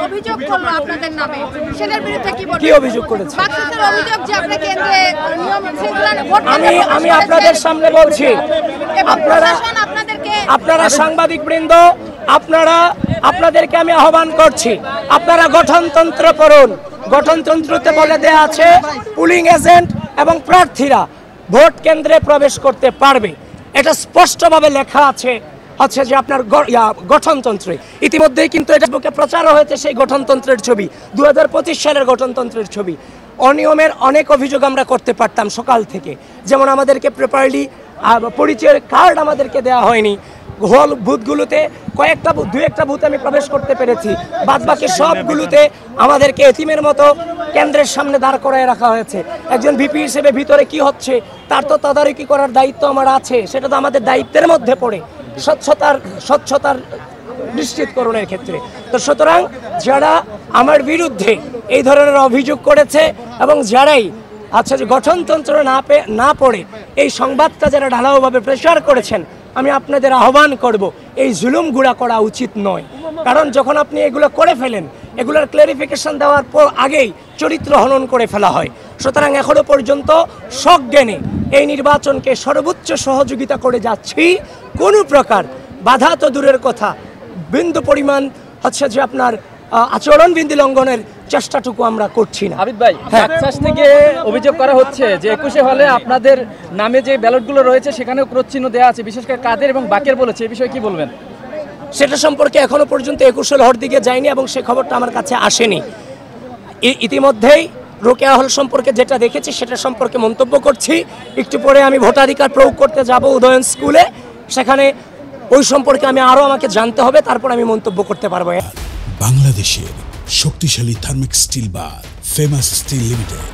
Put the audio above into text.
অভিযোগ করলো আপনাদের নামে, সেটার বিরুদ্ধে কি বলবেন? কি অভিযোগ করেছে? বাকশালের অভিযোগ যে আপনি কেন্দ্রে নিয়ম শৃঙ্খলা ভোট আমি আপনাদের সামনে বলছি, আপনারা সাংবাদিকবৃন্দ, আপনাদেরকে আমি আহ্বান করছি, আপনারা গঠনতন্ত্র পড়ুন। গঠনতন্ত্রতে বলে দেয়া আছে পুলিং এজেন্ট এবং প্রার্থীরা ভোট কেন্দ্রে প্রবেশ করতে পারবে। এটা স্পষ্টভাবে লেখা আছে হচ্ছে যে আপনার গঠনতন্ত্রে। ইতিমধ্যেই কিন্তু এটা বুকে প্রচারও হয়েছে সেই গঠনতন্ত্রের ছবি, 2025 সালের গঠনতন্ত্রের ছবি। অনিয়মের অনেক অভিযোগ আমরা করতে পারতাম সকাল থেকে, যেমন আমাদেরকে প্রপারলি পরিচয়ের কার্ড আমাদেরকে দেওয়া হয়নি, হল বুথগুলোতে দু একটা বুথ আমি প্রবেশ করতে পেরেছি, বাদবাকি সবগুলোতে আমাদেরকে এতিমের মতো কেন্দ্রের সামনে দাঁড় করায় রাখা হয়েছে। একজন ভিপি হিসেবে ভিতরে কি হচ্ছে তার তো তদারকি করার দায়িত্ব আমার আছে, সেটা তো আমাদের দায়িত্বের মধ্যে পড়ে স্বচ্ছতার নিশ্চিতকরণের ক্ষেত্রে। তো সুতরাং যারা আমার বিরুদ্ধে এই ধরনের অভিযোগ করেছে এবং যারাই আচ্ছা যে গঠনতন্ত্র না পড়ে এই সংবাদটা যারা ঢালাওভাবে প্রচার করেছেন, আমি আপনাদের আহ্বান করব এই জুলুমগুলা করা উচিত নয়। কারণ যখন আপনি এগুলো করে ফেলেন, এগুলোর ক্লারিফিকেশন দেওয়ার পর আগেই চরিত্র হনন করে ফেলা হয়। সুতরাং এখনো পর্যন্ত সজ্ঞানে এই নির্বাচনকে সর্বোচ্চ সহযোগিতা করে যাচ্ছি। কোনো প্রকার বাধা তো দূরের কথা, বিন্দু পরিমাণ হচ্ছে যে আপনার আচরণবিধি লঙ্ঘনের চেষ্টাটুকু আমরা করছি না। আবিদ ভাই, বাকশাল থেকে অভিযোগ করা হচ্ছে যে 21 হলে আপনাদের নামে যে ব্যালটগুলো রয়েছে সেখানেও ক্রস চিহ্ন দেওয়া আছে, বিশেষ করে কাদের এবং বাকের বলেছে, এই বিষয়ে কি বলবেন? সেটা সম্পর্কে এখনো পর্যন্ত 21 হল দিকে যায়নি এবং সে খবরটা আমার কাছে আসেনি। ইতিমধ্যেই রোকেয়া হল সম্পর্কে যেটা দেখেছি সেটা সম্পর্কে মন্তব্য করছি। একটু পরে আমি ভোটাধিকার প্রয়োগ করতে যাব উদয়ন স্কুলে, সেখানে ওই সম্পর্কে আমাকে জানতে হবে, তারপর আমি মন্তব্য করতে পারবো। বাংলাদেশের শক্তিশালী থার্মিক স্টিল বার ফেমাস স্টিল লিমিটেড।